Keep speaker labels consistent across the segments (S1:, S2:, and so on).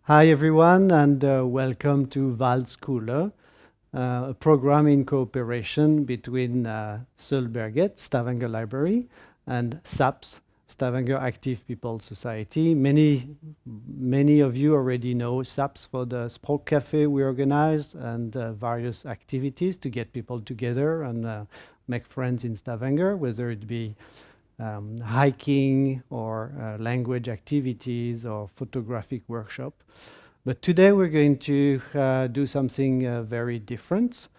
S1: Hi everyone, and welcome to Valgsystemet, a program in cooperation between Sølvbergets, Stavanger Library, and SAPS, Stavanger Active People Society. Many of you already know SAPS for the Språk Cafe we organize and various activities to get people together and make friends in Stavanger, whether it be hiking or language activities or photographic workshop. But today we're going to do something very different.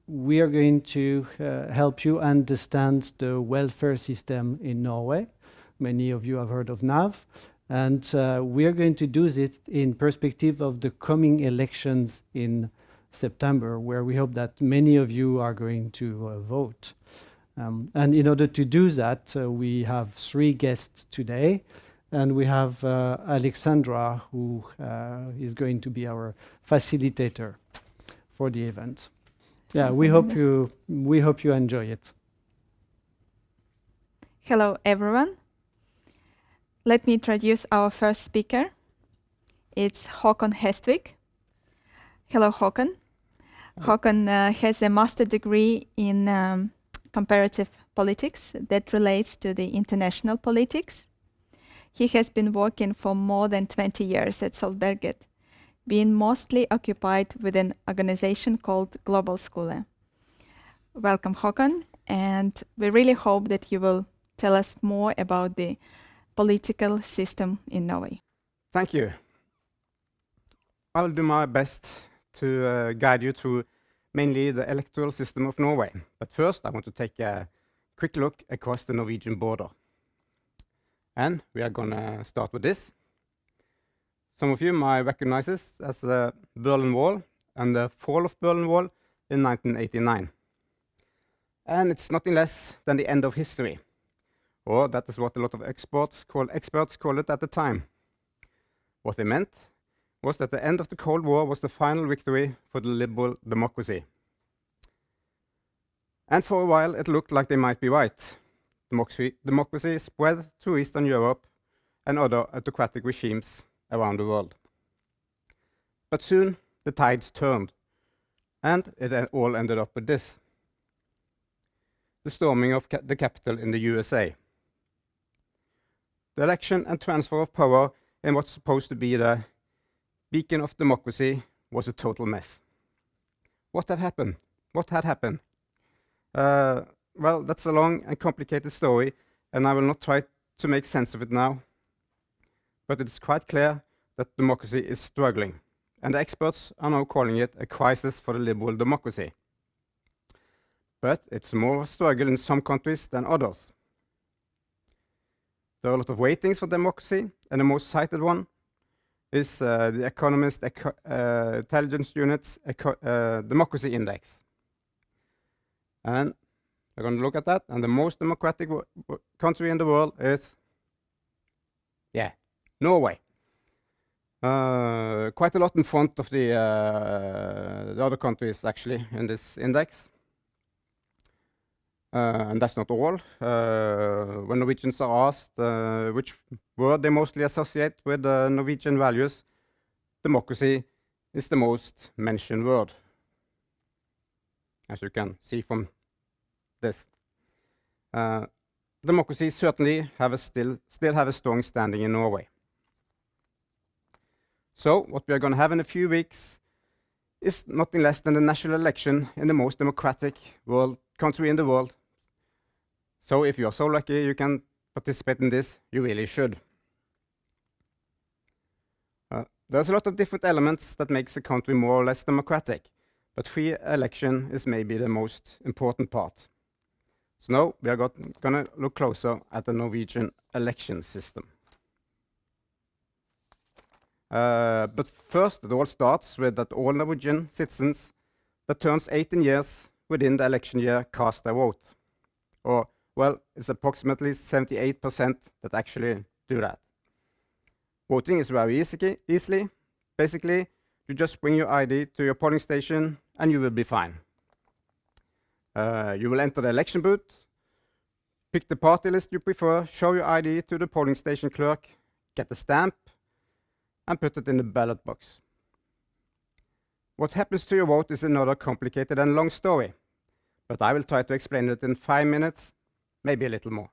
S1: We are going to help you understand the welfare system in Norway. Many of you have heard of NAV. And we are going to do this in perspective of the coming elections in September, where we hope that many of you are going to vote. And in order to do that, we have three guests today, and we have Alexandra, who is going to be our facilitator for the event. Yeah, we hope you enjoy it.
S2: Hello, everyone. Let me introduce our first speaker. It's Håkon Hestvik. Hello, Håkon. Håkon has a master's degree in comparative politics that relates to the international politics. He has been working for more than 20 years at Sølvbergets, being mostly occupied with an organization called Global Skole. Welcome, Håkon, and we really hope that you will tell us more about the political system in Norway.
S3: Thank you. I will do my best to guide you through mainly the electoral system of Norway. But first, I want to take a quick look across the Norwegian border. And we are going to start with this. Some of you might recognize this as the Berlin Wall and the fall of Berlin Wall in 1989. And it's nothing less than the end of history. Or that is what a lot of experts call it at the time. What they meant was that the end of the Cold War was the final victory for the liberal democracy. And for a while it looked like they might be right. Democracy spread through Eastern Europe and other autocratic regimes around the world. But soon the tides turned, and it all ended up with this: the storming of the Capitol in the USA. The election and transfer of power in what's supposed to be the beacon of democracy was a total mess. What had happened? Well, that's a long and complicated story, and I will not try to make sense of it now. But it's quite clear that democracy is struggling, and the experts are now calling it a crisis for the liberal democracy. But it's more of a struggle in some countries than others. There are a lot of ratings for democracy, and the most cited one is the Economist Intelligence Unit's Democracy Index. And we're going to look at that, and the most democratic country in the world is, Norway. Quite a lot in front of the other countries, actually, in this index. And that's not all. When Norwegians are asked which word they mostly associate with Norwegian values, democracy is the most mentioned word, as you can see from this. Democracy certainly still have a strong standing in Norway. So what we are going to have in a few weeks is nothing less than the national election in the most democratic country in the world. So if you are so lucky you can participate in this, you really should. There's a lot of different elements that makes a country more or less democratic, but free election is maybe the most important part. So now we are going to look closer at the Norwegian election system. But first, it all starts with that all Norwegian citizens that turns 18 years within the election year cast their vote. Or, well, it's approximately 78% that actually do that. Voting is very easily. Basically, you just bring your ID to your polling station and you will be fine. You will enter the election booth, pick the party list you prefer, show your ID to the polling station clerk, get the stamp, and put it in the ballot box. What happens to your vote is another complicated and long story, but I will try to explain it in 5 minutes, maybe a little more.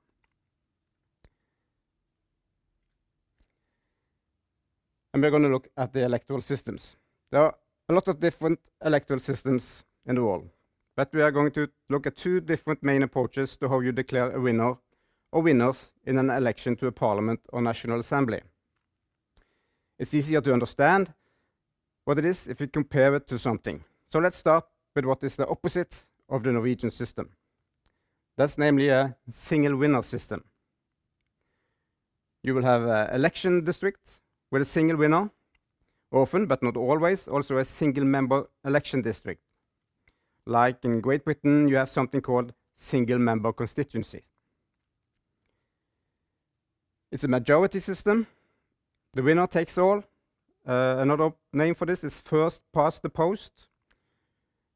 S3: And we're going to look at the electoral systems. There are a lot of different electoral systems in the world, but we are going to look at 2 different main approaches to how you declare a winner or winners in an election to a parliament or national assembly. It's easier to understand what it is if you compare it to something. So let's start with what is the opposite of the Norwegian system. That's namely a single winner system. You will have an election district with a single winner, often but not always, also a single member election district. Like in Great Britain, you have something called single member constituencies. It's a majority system. The winner takes all. Another name for this is first past the post.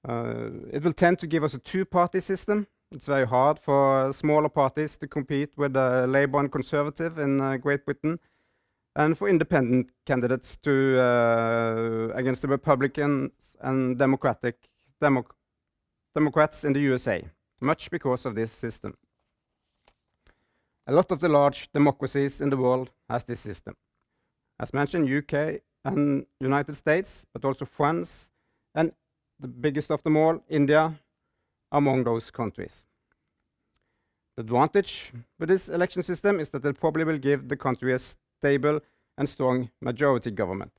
S3: It will tend to give us a 2-party system. It's very hard for smaller parties to compete with Labour and Conservative in Great Britain, and for independent candidates to against the Republicans and Democrats in the USA, much because of this system. A lot of the large democracies in the world has this system. As mentioned, UK and United States, but also France, and the biggest of them all, India, among those countries. The advantage with this election system is that it probably will give the country a stable and strong majority government.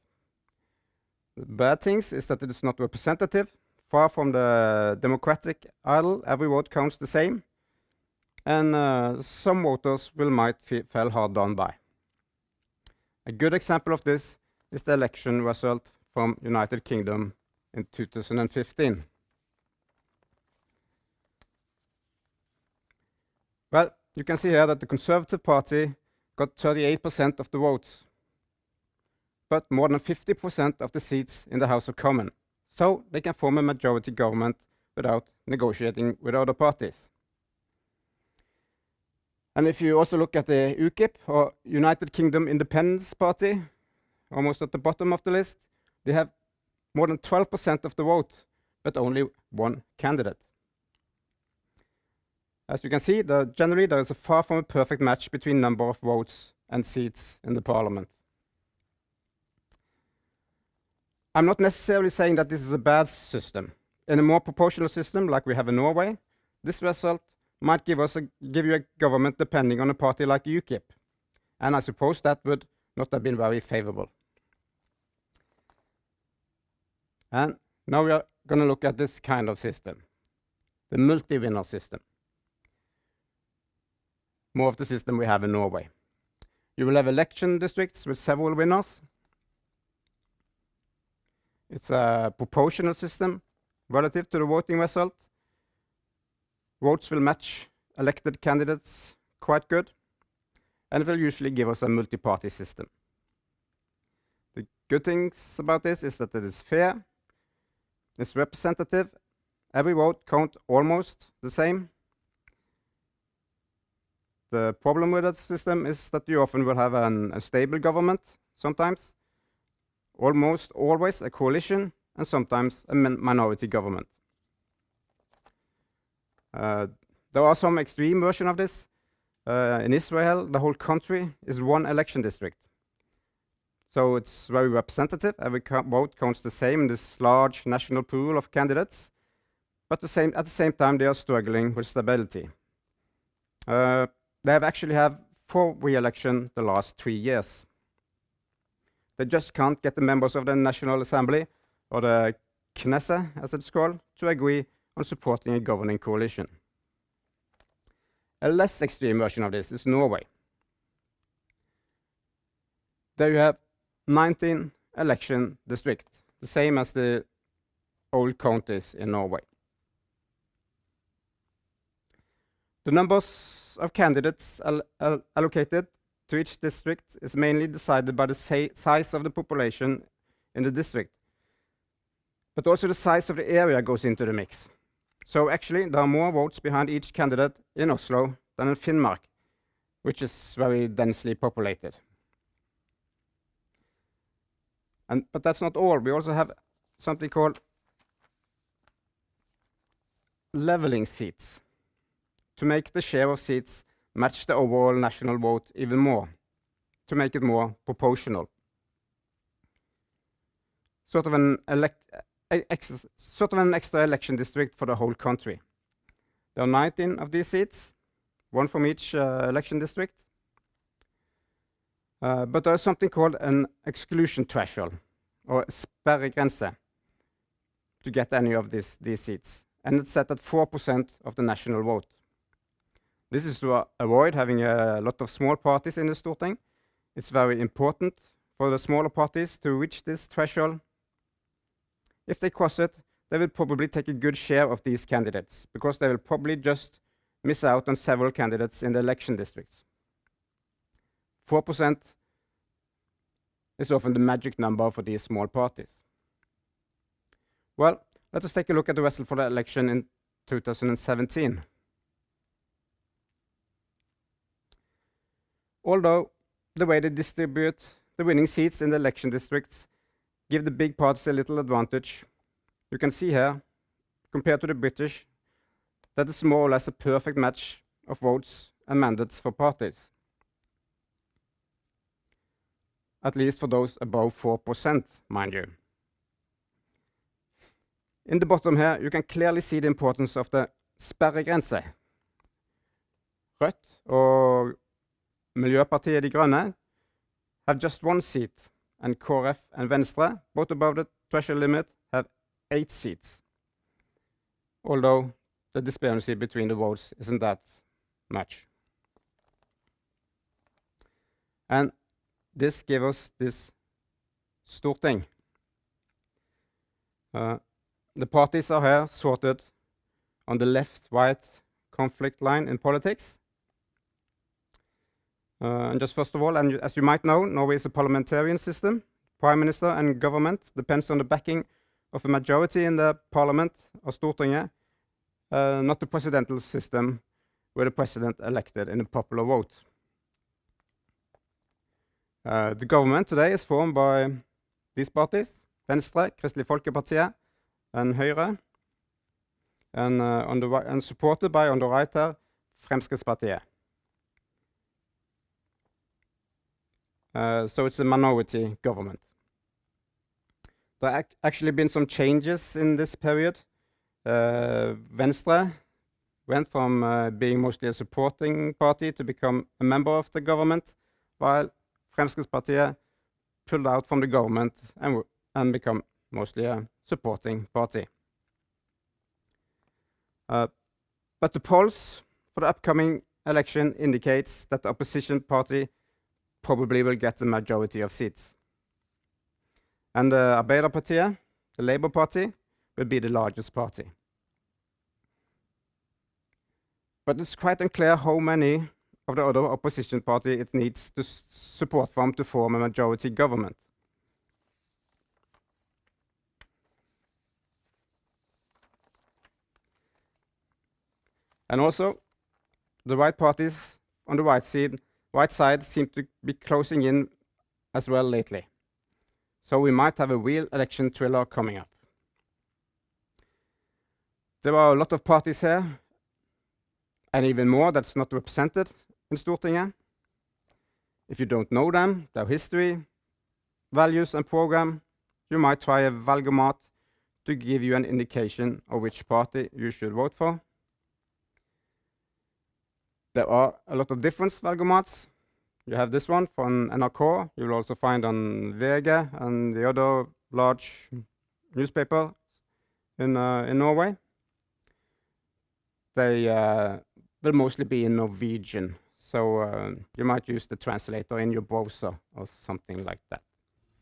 S3: The bad things is that it is not representative, far from the democratic ideal. Every vote counts the same, and some voters might feel hard done by. A good example of this is the election result from United Kingdom in 2015. Well, you can see here that the Conservative Party got 38% of the votes, but more than 50% of the seats in the House of Commons. So they can form a majority government without negotiating with other parties. And if you also look at the UKIP, or United Kingdom Independence Party, almost at the bottom of the list, they have more than 12% of the vote, but only 1 candidate. As you can see, generally there is a far from a perfect match between number of votes and seats in the parliament. I'm not necessarily saying that this is a bad system. In a more proportional system, like we have in Norway, this result might give you a government depending on a party like UKIP. And I suppose that would not have been very favorable. And now we are going to look at this kind of system, the multi-winner system. More of the system we have in Norway. You will have election districts with several winners. It's a proportional system relative to the voting result. Votes will match elected candidates quite good, and it will usually give us a multi-party system. The good things about this is that it is fair, it's representative, every vote counts almost the same. The problem with that system is that you often will have a stable government, sometimes, almost always a coalition, and sometimes a minority government. There are some extreme versions of this. In Israel, the whole country is 1 election district. So it's very representative. Every vote counts the same in this large national pool of candidates. But at the same time, they are struggling with stability. They have actually had 4 re-elections the last 3 years. They just can't get the members of the National Assembly, or the Knesset, as it's called, to agree on supporting a governing coalition. A less extreme version of this is Norway. There you have 19 election districts, the same as the old counties in Norway. The numbers of candidates allocated to each district is mainly decided by the size of the population in the district. But also the size of the area goes into the mix. So actually, there are more votes behind each candidate in Oslo than in Finnmark, which is very densely populated. But that's not all. We also have something called leveling seats to make the share of seats match the overall national vote even more, to make it more proportional. Sort of an extra election district for the whole country. There are 19 of these seats, one from each election district. But there is something called an exclusion threshold, or sperregrense, to get any of these seats. And it's set at 4% of the national vote. This is to avoid having a lot of small parties in the Storting. It's very important for the smaller parties to reach this threshold. If they cross it, they will probably take a good share of these candidates, because they will probably just miss out on several candidates in the election districts. 4% is often the magic number for these small parties. Well, let us take a look at the result for the election in 2017. Although the way they distribute the winning seats in the election districts give the big parties a little advantage, you can see here, compared to the British, that it's more or less a perfect match of votes and mandates for parties. At least for those above 4%, mind you. In the bottom here, you can clearly see the importance of the sperregrense. Rødt og Miljøpartiet De Grønne have just one seat, and KrF and Venstre, both above the threshold limit, have 8 seats. Although the disparity between the votes isn't that much. And this gives us this Storting. The parties are here sorted on the left-right conflict line in politics. And just first of all, and as you might know, Norway is a parliamentarian system. Prime Minister and government depends on the backing of a majority in the parliament, or Stortinget, not the presidential system, where the president elected in a popular vote. The government today is formed by these parties, Venstre, Kristelig Folkeparti, and Høyre, and supported by, on the right here, Fremskrittspartiet. So it's a minority government. There have actually been some changes in this period. Venstre went from being mostly a supporting party to become a member of the government, while Fremskrittspartiet pulled out from the government and become mostly a supporting party. But the polls for the upcoming election indicates that the opposition party probably will get the majority of seats. And the Arbeiderpartiet, the Labour Party, will be the largest party. But it's quite unclear how many of the other opposition party it needs to support from to form a majority government. And also, the right parties on the right side seem to be closing in as well lately. So we might have a real election thriller coming up. There are a lot of parties here, and even more that's not represented in Stortinget. If you don't know them, their history, values and program, you might try a valgomat to give you an indication of which party you should vote for. There are a lot of different valgomats. You have this one from NRK. You will also find on VG and the other large newspaper in Norway. They will mostly be in Norwegian, so you might use the translator in your browser or something like that.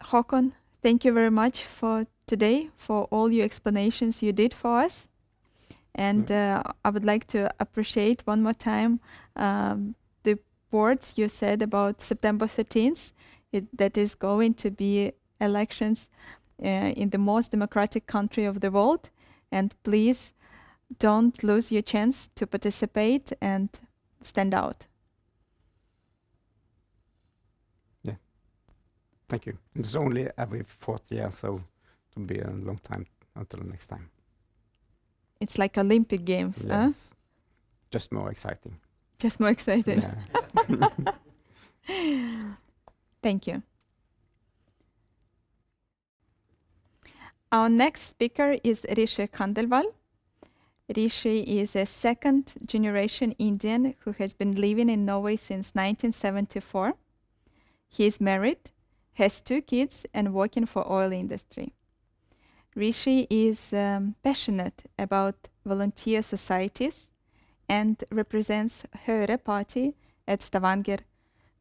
S2: Håkon, thank you very much for today, for all your explanations you did for us. And I would like to appreciate one more time the words you said about September 13th, that is going to be elections in the most democratic country of the world. And please don't lose your chance to participate and stand out.
S3: Yeah. Thank you. It's only every fourth year, so it will be a long time until the next time.
S2: It's like Olympic Games, huh?
S3: Yes. Just more exciting.
S2: Just more exciting.
S3: Yeah.
S2: Thank you. Our next speaker is Rishi Khandelwal. Rishi is a second-generation Indian who has been living in Norway since 1974. He is married, has 2 kids, and working for oil industry. Rishi is passionate about volunteer societies and represents Høyre party at Stavanger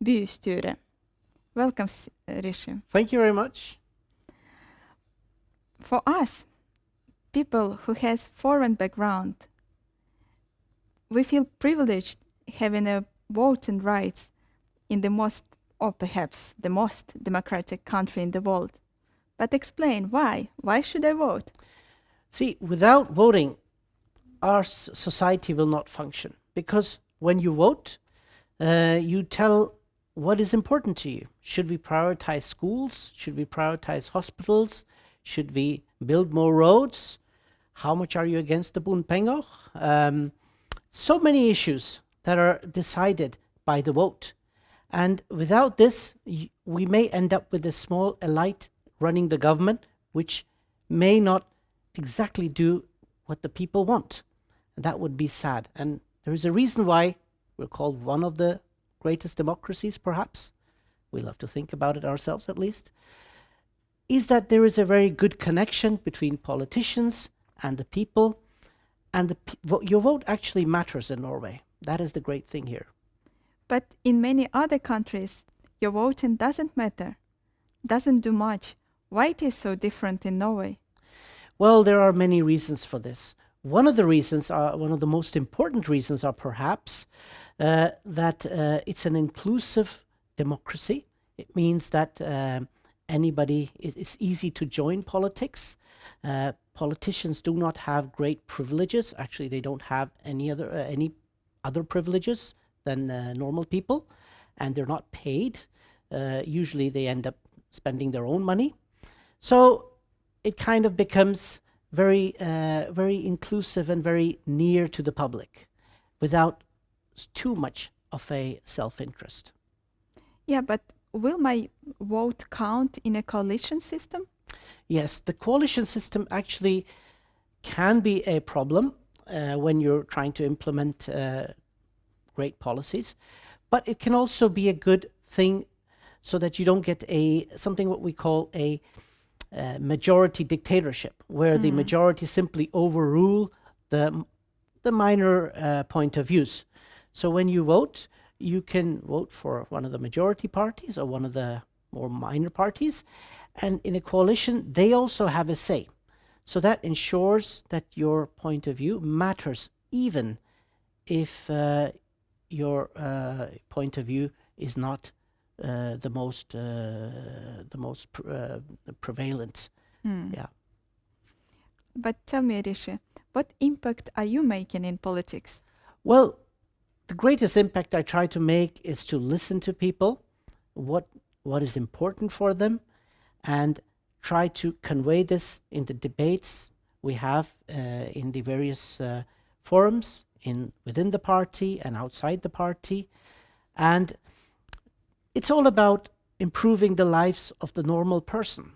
S2: bystyre. Welcome, Rishi.
S4: Thank you very much.
S2: For us, people who has foreign background, we feel privileged having a voting rights in the most, or perhaps the most democratic country in the world. But explain why. Why should I vote?
S4: See, without voting, our society will not function. Because when you vote, you tell what is important to you. Should we prioritize schools? Should we prioritize hospitals? Should we build more roads? How much are you against the bompenger? So many issues that are decided by the vote. And without this, we may end up with a small elite running the government, which may not exactly do what the people want. And that would be sad. And there is a reason why we're called one of the greatest democracies, perhaps. We love to think about it ourselves, at least. Is that there is a very good connection between politicians and the people, and your vote actually matters in Norway. That is the great thing here.
S2: But in many other countries, your voting doesn't matter, doesn't do much. Why it is so different in Norway?
S4: Well, there are many reasons for this. One of the reasons, one of the most important reasons, are perhaps that it's an inclusive democracy. It means that it's easy to join politics. Politicians do not have great privileges. Actually, they don't have any other privileges than normal people, and they're not paid. Usually, they end up spending their own money. So it kind of becomes very inclusive and very near to the public, without too much of a self-interest.
S2: Yeah, but will my vote count in a coalition system?
S4: Yes, the coalition system actually can be a problem when you're trying to implement great policies, but it can also be a good thing so that you don't get something what we call a majority dictatorship, where the majority simply overrule the minor point of views. So when you vote, you can vote for one of the majority parties or one of the more minor parties, and in a coalition they also have a say. So that ensures that your point of view matters, even if your point of view is not the most prevalent. Yeah.
S2: But tell me, Rishi, what impact are you making in politics?
S4: Well, the greatest impact I try to make is to listen to people, what is important for them, and try to convey this in the debates we have in the various forums within the party and outside the party. And it's all about improving the lives of the normal person.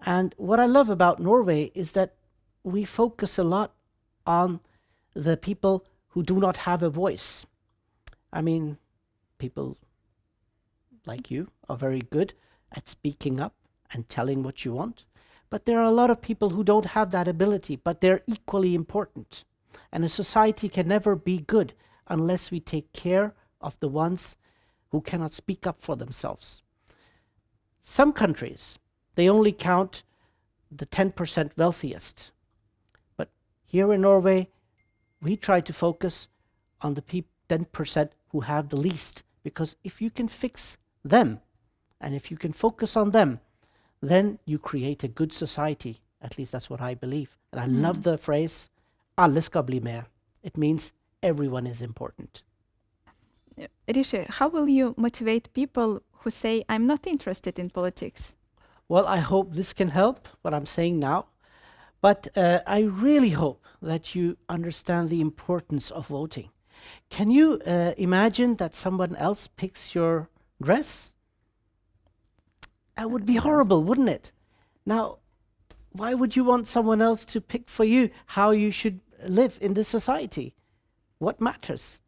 S4: And what I love about Norway is that we focus a lot on the people who do not have a voice. I mean, people like you are very good at speaking up and telling what you want, but there are a lot of people who don't have that ability, but they're equally important. And a society can never be good unless we take care of the ones who cannot speak up for themselves. Some countries, they only count the 10% wealthiest. But here in Norway, we try to focus on the 10% who have the least, because if you can fix them, and if you can focus on them, then you create a good society. At least that's what I believe. And I love the phrase, alle skal bli med. It means everyone is important.
S2: Rishi, how will you motivate people who say, I'm not interested in politics?
S4: Well, I hope this can help, what I'm saying now. But I really hope that you understand the importance of voting. Can you imagine that someone else picks your dress? That would be horrible, wouldn't it? Now, why would you want someone else to pick for you how you should live in this society? What matters?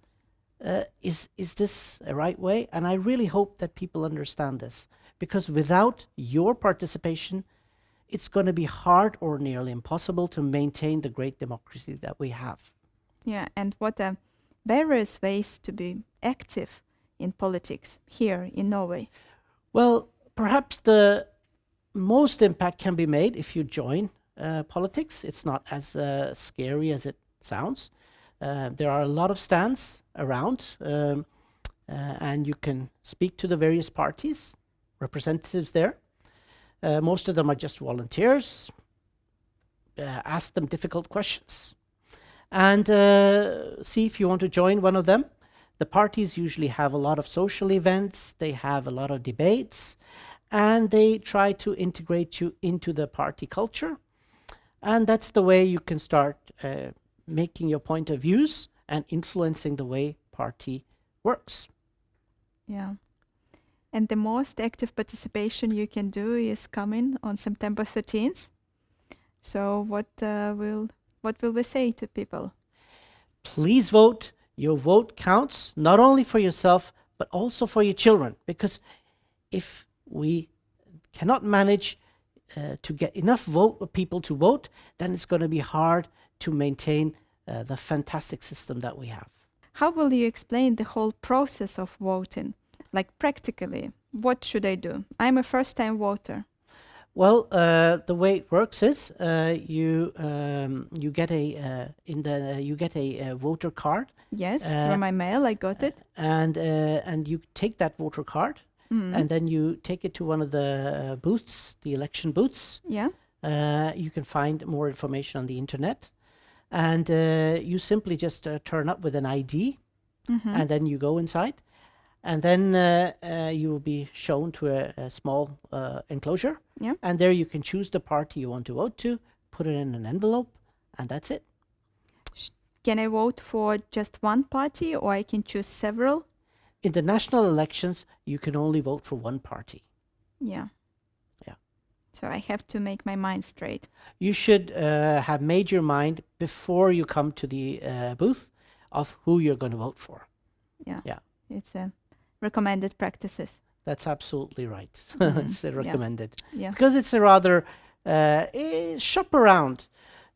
S4: Is this a right way? And I really hope that people understand this, because without your participation, it's going to be hard or nearly impossible to maintain the great democracy that we have.
S2: Yeah, and what are various ways to be active in politics here in Norway?
S4: Well, perhaps the most impact can be made if you join politics. It's not as scary as it sounds. There are a lot of stands around, and you can speak to the various parties, representatives there. Most of them are just volunteers. Ask them difficult questions and see if you want to join one of them. The parties usually have a lot of social events, they have a lot of debates, and they try to integrate you into the party culture. And that's the way you can start making your point of views and influencing the way party works.
S2: Yeah. And the most active participation you can do is coming on September 13th. So what will we say to people?
S4: Please vote. Your vote counts, not only for yourself, but also for your children. Because if we cannot manage to get enough people to vote, then it's going to be hard to maintain the fantastic system that we have.
S2: How will you explain the whole process of voting? Like practically, what should I do? I'm a first-time voter.
S4: Well, the way it works is you get a voter card.
S2: Yes, through my mail, I got it.
S4: And you take that voter card, and then you take it to one of the booths, the election booths.
S2: Yeah.
S4: You can find more information on the internet, and you simply just turn up with an ID, and then you go inside. And then you will be shown to a small enclosure.
S2: Yeah.
S4: And there you can choose the party you want to vote to, put it in an envelope, and that's it.
S2: Can I vote for just one party, or I can choose several?
S4: In the national elections, you can only vote for one party.
S2: Yeah.
S4: Yeah.
S2: So I have to make my mind straight.
S4: You should have made your mind before you come to the booth of who you're going to vote for.
S2: Yeah.
S4: Yeah.
S2: It's recommended practices.
S4: That's absolutely right. It's recommended.
S2: Yeah.
S4: Because it's a rather shop around.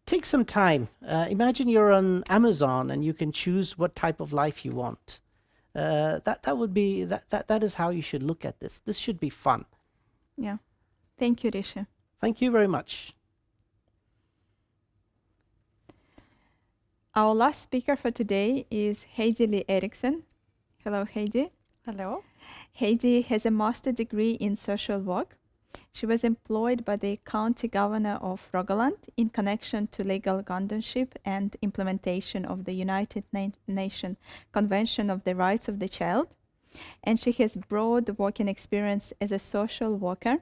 S4: Take some time. Imagine you're on Amazon and you can choose what type of life you want. That is how you should look at this. This should be fun.
S2: Yeah. Thank you, Rishi.
S4: Thank you very much.
S2: Our last speaker for today is Heidi Lie Eriksen. Hello, Heidi.
S5: Hello.
S2: Heidi has a master's degree in social work. She was employed by the county governor of Rogaland in connection to legal guardianship and implementation of the United Nations Convention of the Rights of the Child. And she has broad working experience as a social worker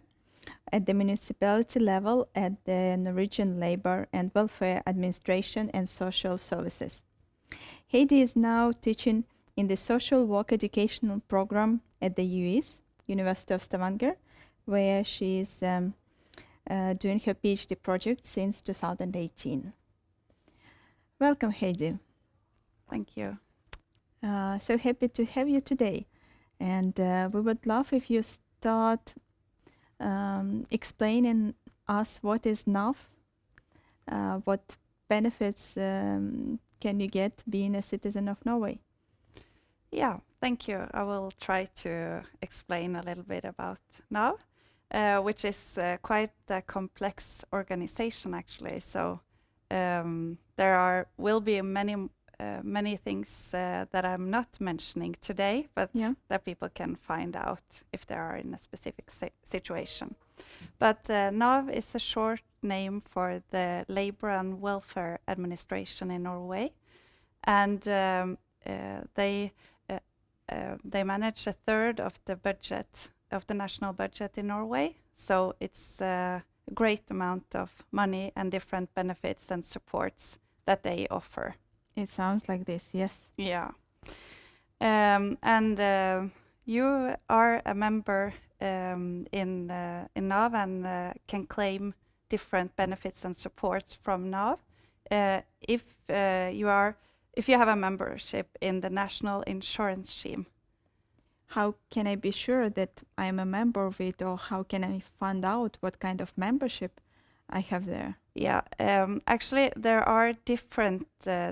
S2: at the municipality level at the Norwegian Labour and Welfare Administration and Social Services. Heidi is now teaching in the social work educational program at the US, University of Stavanger, where she is doing her PhD project since 2018. Welcome, Heidi.
S5: Thank you.
S2: So happy to have you today. And we would love if you start explaining us what is NAV, what benefits can you get being a citizen of Norway.
S5: Yeah, thank you. I will try to explain a little bit about NAV, which is quite a complex organization, actually. So there will be many things that I'm not mentioning today, but that people can find out if they are in a specific situation. But NAV is a short name for the Labour and Welfare Administration in Norway, and they manage a third of the budget of the national budget in Norway. So it's a great amount of money and different benefits and supports that they offer.
S2: It sounds like this, yes.
S5: Yeah. And you are a member in NAV and can claim different benefits and supports from NAV. If you have a membership in the national insurance scheme.
S2: How can I be sure that I'm a member of it, or how can I find out what kind of membership I have there?
S5: Yeah, actually there are different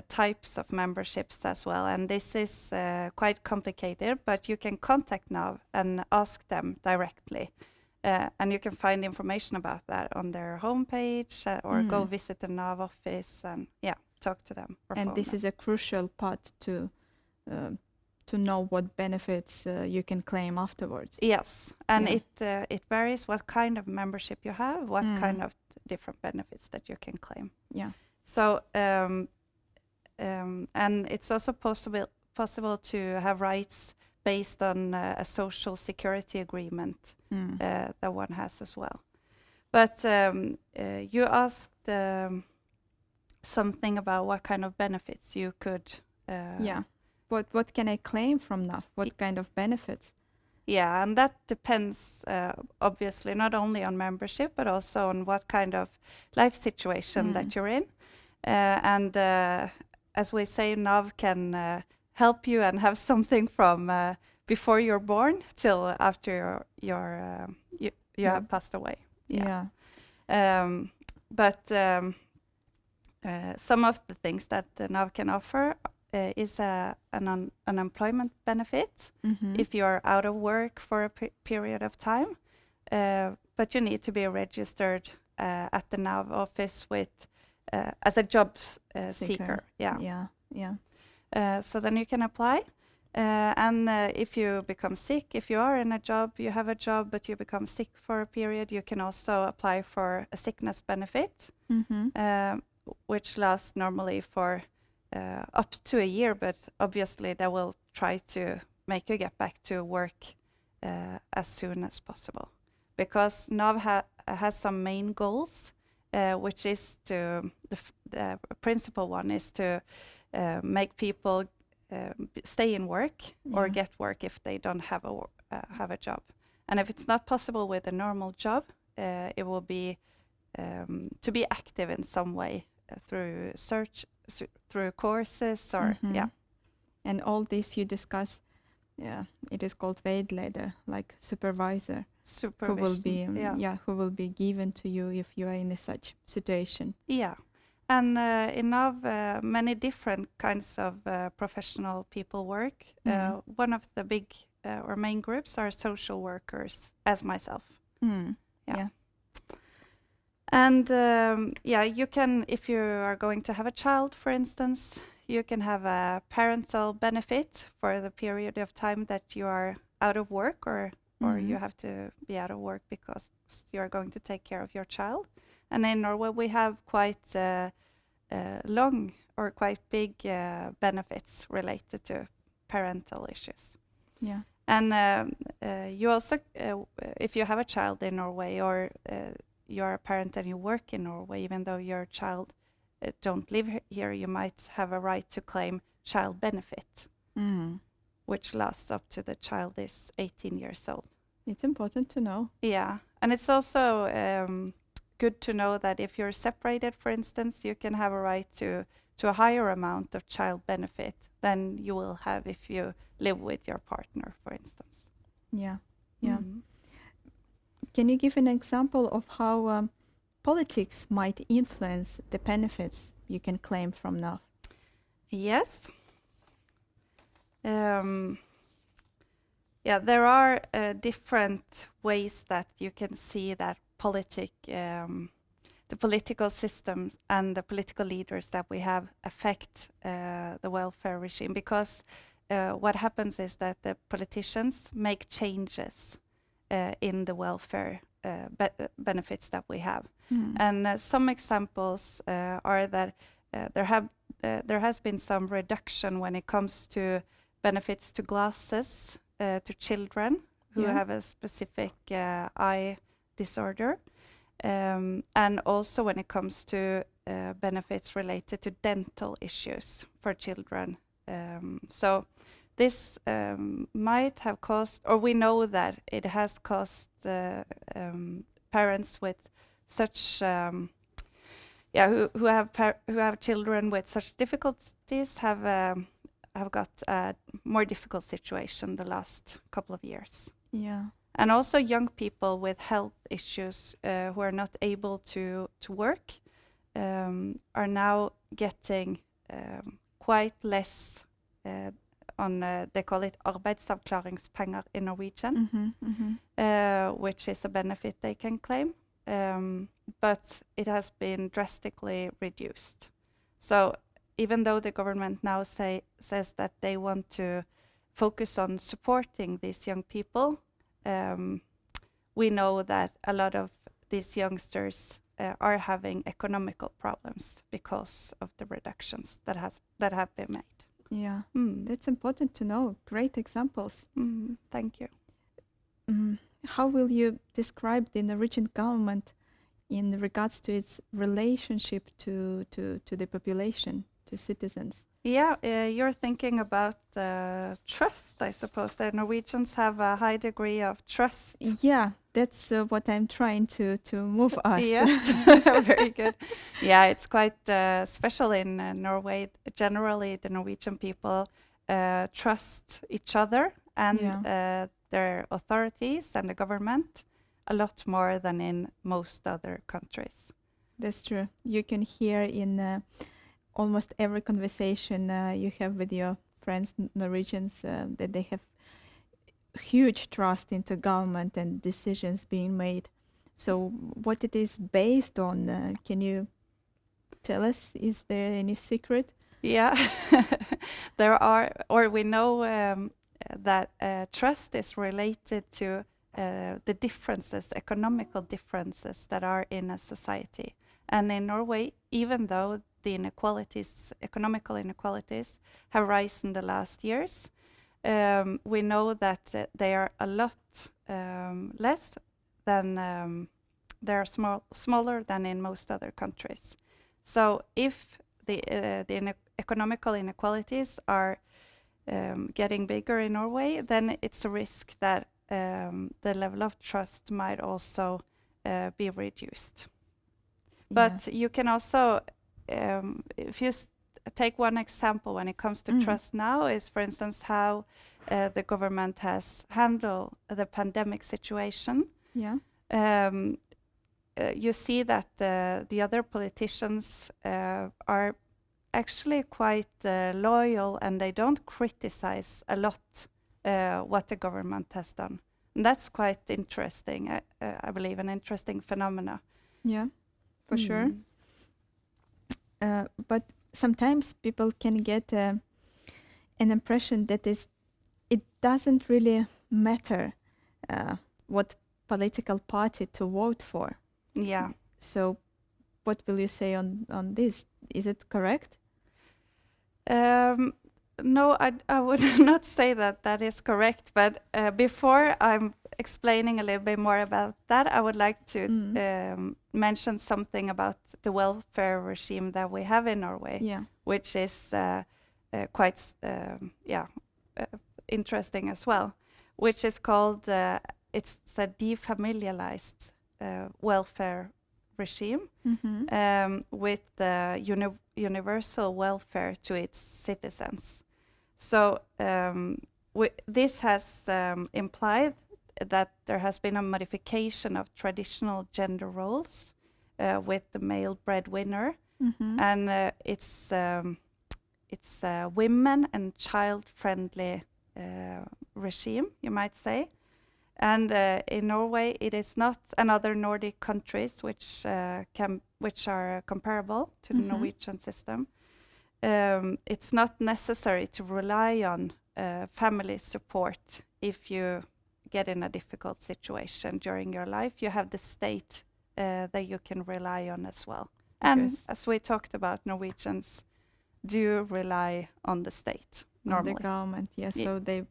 S5: types of memberships as well, and this is quite complicated, but you can contact NAV and ask them directly. And you can find information about that on their homepage or go visit the NAV office and talk to them.
S2: And this is a crucial part to know what benefits you can claim afterwards.
S5: Yes, and it varies what kind of membership you have, what kind of different benefits that you can claim.
S2: Yeah.
S5: So and it's also possible to have rights based on a social security agreement that one has as well. But you asked something about what kind of benefits you could.
S2: What can I claim from NAF? What kind of benefits?
S5: Yeah, and that depends obviously not only on membership but also on what kind of life situation that you're in. And as we say, NAV can help you and have something from before you're born till after you have passed away.
S2: Yeah.
S5: But some of the things that the NAV can offer is an unemployment benefit if you are out of work for a period of time. But you need to be registered at the NAV office with as a job seeker.
S2: Yeah.
S5: So then you can apply. And if you become sick, if you are in a job, you have a job, but you become sick for a period, you can also apply for a sickness benefit, which lasts normally for up to a year, but obviously they will try to make you get back to work as soon as possible. Because NAV has some main goals, which is the principal one is to make people stay in work or get work if they don't have a job. And if it's not possible with a normal job, it will be to be active in some way through through courses or
S2: And all this you discuss, it is called veileder, like supervisor, who will be who will be given to you if you are in such situation.
S5: Yeah. And in NAV, many different kinds of professional people work. One of the big or main groups are social workers, as myself.
S2: Yeah.
S5: And you can, if you are going to have a child, for instance, you can have a parental benefit for the period of time that you are out of work or you have to be out of work because you are going to take care of your child. And in Norway, we have quite long or quite big benefits related to parental issues.
S2: Yeah.
S5: And you also, if you have a child in Norway or you're a parent and you work in Norway, even though your child don't live here, you might have a right to claim child benefit, which lasts up to the child is 18 years old.
S2: It's important to know.
S5: Yeah, and it's also good to know that if you're separated, for instance, you can have a right to a higher amount of child benefit than you will have if you live with your partner, for instance.
S2: Yeah. Can you give an example of how politics might influence the benefits you can claim from NAV?
S5: Yes. There are different ways that you can see that the political system and the political leaders that we have affect the welfare regime, because what happens is that the politicians make changes in the welfare benefits that we have. And some examples are that there has been some reduction when it comes to benefits to glasses to children who
S2: Yeah.
S5: have a specific eye disorder. And also when it comes to benefits related to dental issues for children. So this might have caused, or we know that it has caused parents with such, who have children with such difficulties have got a more difficult situation the last couple of years.
S2: Yeah.
S5: And also young people with health issues who are not able to work are now getting quite less on, they call it arbeidsavklaringspenger in Norwegian, which is a benefit they can claim. But it has been drastically reduced. So even though the government now says that they want to focus on supporting these young people, we know that a lot of these youngsters are having economical problems because of the reductions that have been made.
S2: Yeah. That's important to know. Great examples.
S5: Thank you.
S2: How will you describe the Norwegian government in regards to its relationship to the population, to citizens?
S5: Yeah, you're thinking about trust, I suppose. The Norwegians have a high degree of trust.
S2: Yeah, that's what I'm trying to move us.
S5: Yes, very good. Yeah, it's quite special in Norway. Generally, the Norwegian people trust each other and their authorities and the government a lot more than in most other countries.
S2: That's true. You can hear in almost every conversation you have with your friends, Norwegians, that they have huge trust into government and decisions being made. So what it is based on, can you tell us? Is there any secret?
S5: Yeah, there are, or we know that trust is related to the differences, economical differences that are in a society. And in Norway, even though the inequalities, economical inequalities, have risen in the last years, we know that they are a lot less than, they are smaller than in most other countries. So if the economical inequalities are getting bigger in Norway, then it's a risk that the level of trust might also be reduced. But you can also, if you take one example when it comes to trust now, is for instance how the government has handled the pandemic situation.
S2: Yeah.
S5: You see that the other politicians are actually quite loyal, and they don't criticize a lot what the government has done. And that's quite interesting, I believe, an interesting phenomena.
S2: Yeah, for sure. But sometimes people can get an impression that it doesn't really matter what political party to vote for.
S5: Yeah.
S2: So what will you say on this? Is it correct?
S5: No, I would not say that is correct. But before I'm explaining a little bit more about that, I would like to mention something about the welfare regime that we have in Norway, which is quite interesting as well, which is called, it's a defamiliarized welfare regime with universal welfare to its citizens. So this has implied that there has been a modification of traditional gender roles with the male breadwinner, and it's women and child-friendly regime, you might say. And in Norway, it is not, and other Nordic countries which are comparable to the Norwegian system. It's not necessary to rely on family support if you get in a difficult situation during your life. You have the state that you can rely on as well. And as we talked about, Norwegians do rely on the state normally.
S2: On the government, so they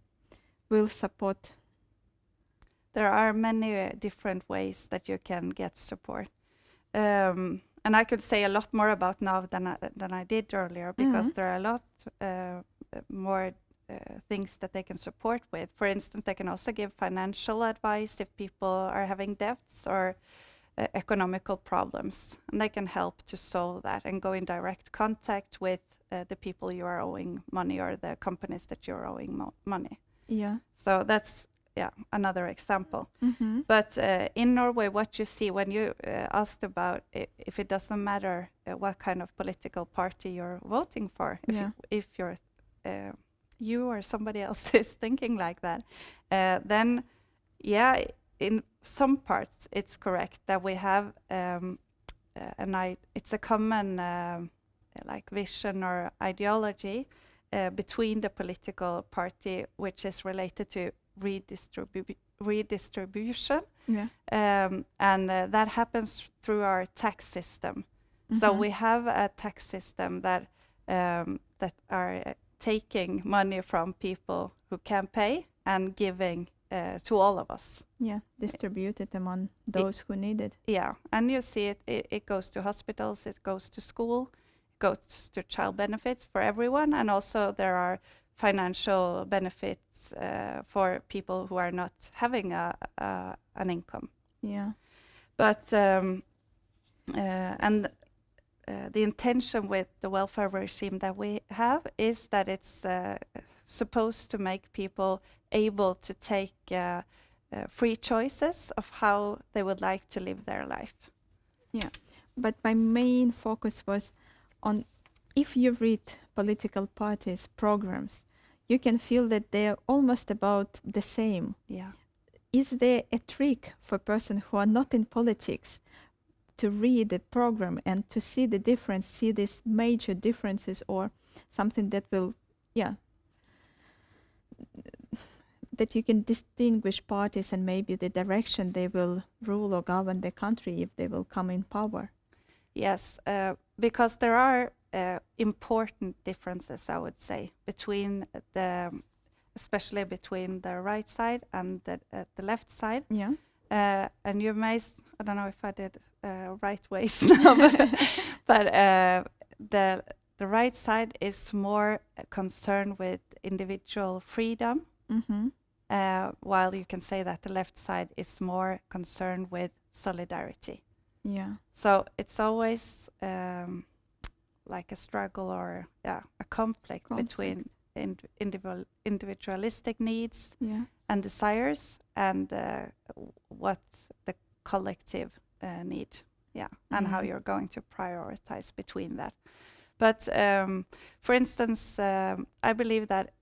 S2: will support
S5: there are many different ways that you can get support. And I could say a lot more about now than I did earlier, because there are a lot more things that they can support with. For instance, they can also give financial advice if people are having debts or economical problems, and they can help to solve that and go in direct contact with the people you are owing money or the companies that you're owing money.
S2: Yeah.
S5: So that's another example. But in Norway, what you see when you asked about if it doesn't matter what kind of political party you're voting for, if you're you or somebody else is thinking like that, then in some parts it's correct that we have it's a common like vision or ideology between the political party, which is related to redistribution, and that happens through our tax system. So we have a tax system that are taking money from people who can pay and giving to all of us.
S2: Yeah, distributed among those who need it.
S5: Yeah, and you see it goes to hospitals, it goes to school, it goes to child benefits for everyone, and also there are financial benefits for people who are not having an income.
S2: Yeah.
S5: But the intention with the welfare regime that we have is that it's supposed to make people able to take free choices of how they would like to live their life.
S2: Yeah, but my main focus was on, if you read political parties' programs, you can feel that they're almost about the same.
S5: Yeah.
S2: Is there a trick for persons who are not in politics to read the program and to see the difference, see these major differences, or something that will, that you can distinguish parties and maybe the direction they will rule or govern the country if they will come in power?
S5: Yes, because there are important differences, I would say, between especially between the right side and the left side.
S2: Yeah.
S5: And you may, I don't know if I did right ways now, but the right side is more concerned with individual freedom, while you can say that the left side is more concerned with solidarity.
S2: Yeah.
S5: So it's always like a struggle or a conflict between individualistic needs and desires and what the collective need, and how you're going to prioritize between that. But for instance, I believe that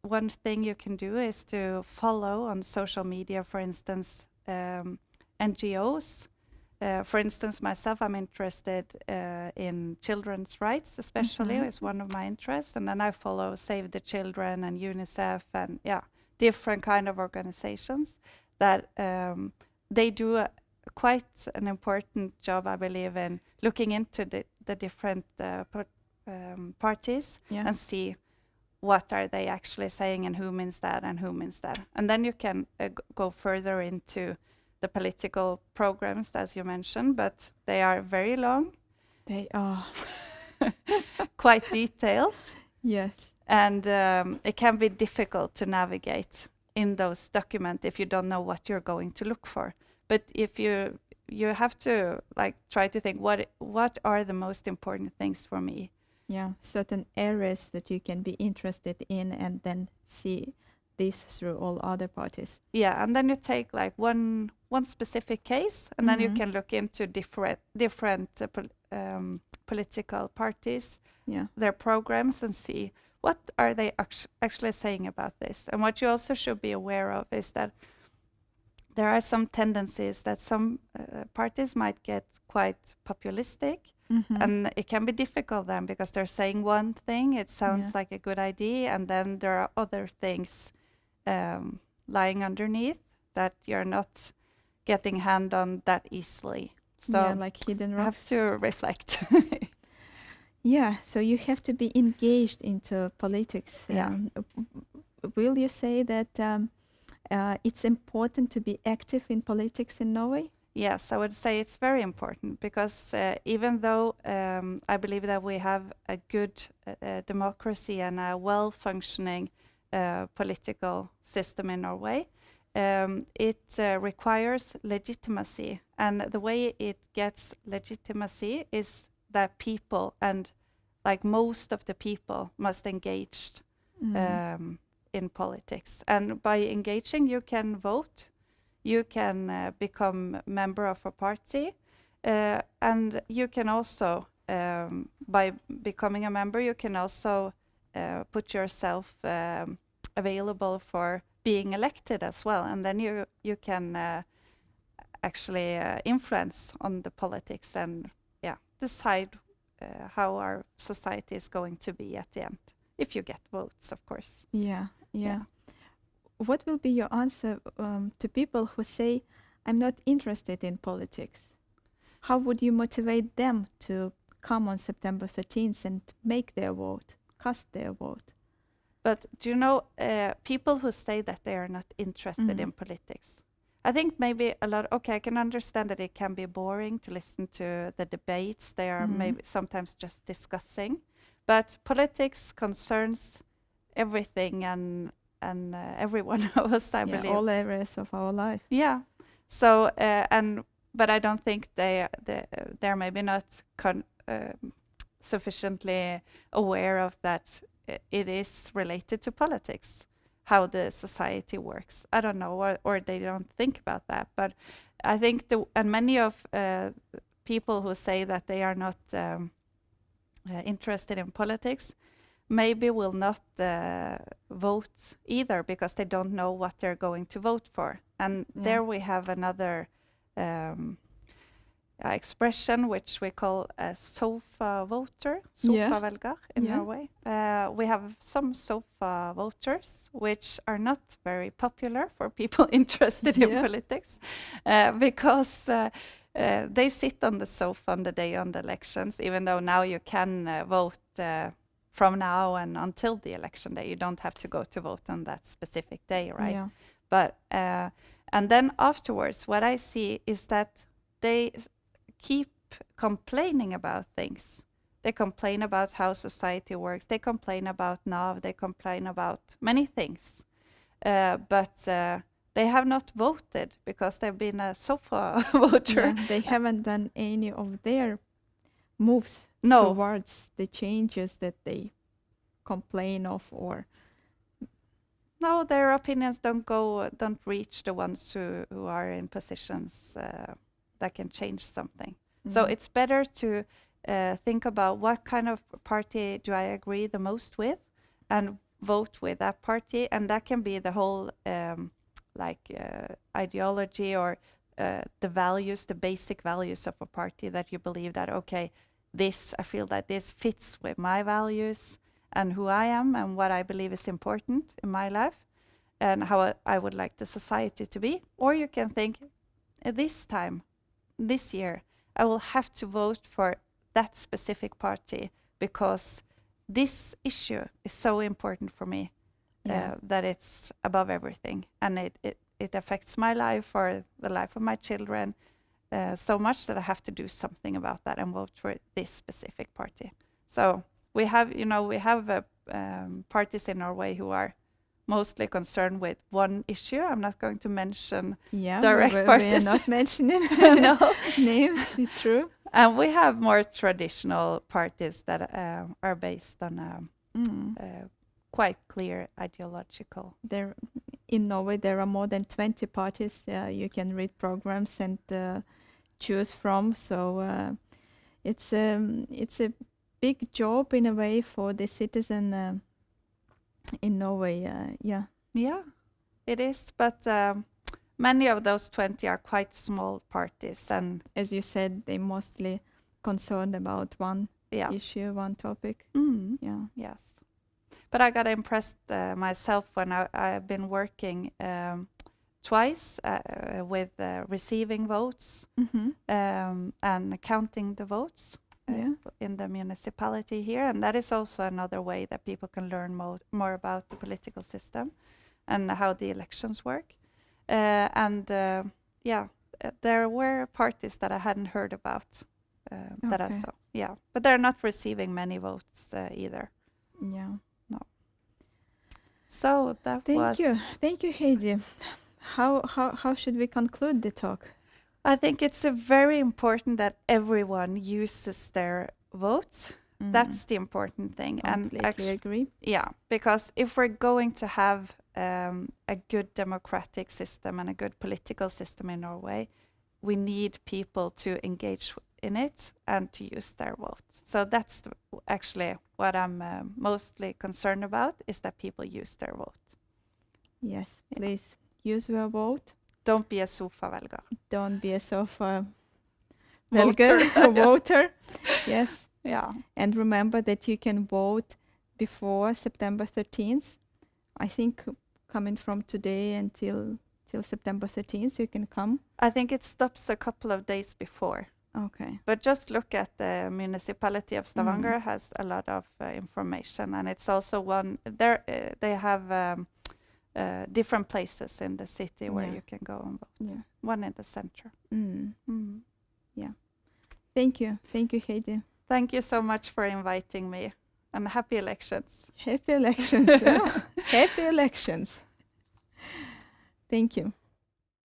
S5: one thing you can do is to follow on social media, for instance, NGOs. For instance, myself, I'm interested in children's rights, especially, is one of my interests. And then I follow Save the Children and UNICEF and different kind of organizations that they do quite an important job, I believe, in looking into the different parties and see what are they actually saying and who means that and who means that. And then you can go further into the political programs, as you mentioned, but they are very long.
S2: They are.
S5: Quite detailed.
S2: Yes.
S5: And it can be difficult to navigate in those documents if you don't know what you're going to look for. But if you have to try to think what are the most important things for me.
S2: Yeah, certain areas that you can be interested in, and then see this through all other parties.
S5: Yeah, and then you take one specific case, and then you can look into different political parties, their programs, and see what are they actually saying about this. And what you also should be aware of is that there are some tendencies that some parties might get quite populistic, and it can be difficult then because they're saying one thing, it sounds like a good idea, and then there are other things lying underneath that you're not getting hand on that easily. So
S2: like hidden rocks.
S5: You have to reflect.
S2: Yeah, so you have to be engaged into politics. Will you say that it's important to be active in politics in Norway?
S5: Yes, I would say it's very important because even though I believe that we have a good democracy and a well-functioning political system in Norway, it requires legitimacy. And the way it gets legitimacy is that people, and like most of the people, must engage in politics. And by engaging, you can vote. You can become member of a party, and you can also, by becoming a member, you can also put yourself available for being elected as well, and then you can actually influence on the politics and decide how our society is going to be at the end, if you get votes, of course.
S2: Yeah. What will be your answer to people who say, I'm not interested in politics? How would you motivate them to come on September 13th and make their vote, cast their vote?
S5: But do you know, people who say that they are not interested in politics, I think maybe I can understand that it can be boring to listen to the debates. They are maybe sometimes just discussing, but politics concerns everything and every one of us, I believe.
S2: All areas of our life.
S5: Yeah. So but I don't think they're maybe not sufficiently aware of that. It is related to politics, how the society works. I don't know, or they don't think about that. But I think and many of people who say that they are not interested in politics maybe will not vote either because they don't know what they're going to vote for. And there we have another expression which we call a sofa voter, sofa-velger in Norway. We have some sofa voters which are not very popular for people interested in politics because they sit on the sofa on the day on the elections, even though now you can vote from now and until the election day. You don't have to go to vote on that specific day, right?
S2: Yeah.
S5: But and then afterwards, what I see is that they keep complaining about things. They complain about how society works. They complain about NAV. They complain about many things. But they have not voted because they've been a sofa voter.
S2: Yeah, they haven't done any of their moves towards the changes that they complain of, or
S5: no, their opinions don't reach the ones who are in positions that can change something. So it's better to think about what kind of party do I agree the most with and vote with that party. And that can be the whole ideology or the values, the basic values of a party that you believe that, okay, I feel that this fits with my values and who I am and what I believe is important in my life and how I would like the society to be. Or you can think, this year, I will have to vote for that specific party because this issue is so important for me that it's above everything. And it affects my life or the life of my children so much that I have to do something about that and vote for this specific party. So we have parties in Norway who are mostly concerned with one issue. I'm not going to mention direct parties.
S2: We are not mentioning names, it's true.
S5: And we have more traditional parties that are based on quite clear ideological.
S2: In Norway, there are more than 20 parties you can read programs and choose from. So it's a big job in a way for the citizen in Norway. Yeah,
S5: it is. But many of those 20 are quite small parties, and
S2: as you said, they mostly concerned about one issue, one topic.
S5: Yes. But I got impressed myself when I've been working twice with receiving votes and counting the votes in the municipality here. And that is also another way that people can learn more about the political system. and how the elections work. There were parties that I hadn't heard about that I
S2: Okay.
S5: saw. Yeah, but they're not receiving many votes either.
S2: Yeah.
S5: So that was.
S2: Thank you, Heidi. How should we conclude the talk?
S5: I think it's very important that everyone uses their vote. That's the important thing.
S2: Completely agree.
S5: Yeah, because if we're going to have a good democratic system and a good political system in Norway, we need people to engage in it and to use their vote. So that's actually what I'm mostly concerned about, is that people use their vote.
S2: Yes, please use your vote.
S5: Don't be a sofa-velger.
S2: Don't be a sofa
S5: Voter.
S2: voter. Yes.
S5: Yeah.
S2: And remember that you can vote before September 13th. I think coming from today until September 13th, you can come.
S5: I think it stops a couple of days before.
S2: Okay.
S5: But just look at the municipality of Stavanger has a lot of information, and it's also one there. They have different places in the city where you can go and vote.
S2: Yeah.
S5: One in the center.
S2: Yeah. Thank you, Heidi.
S5: Thank you so much for inviting me, and happy elections.
S2: Happy elections. Yeah. Happy elections. Thank you.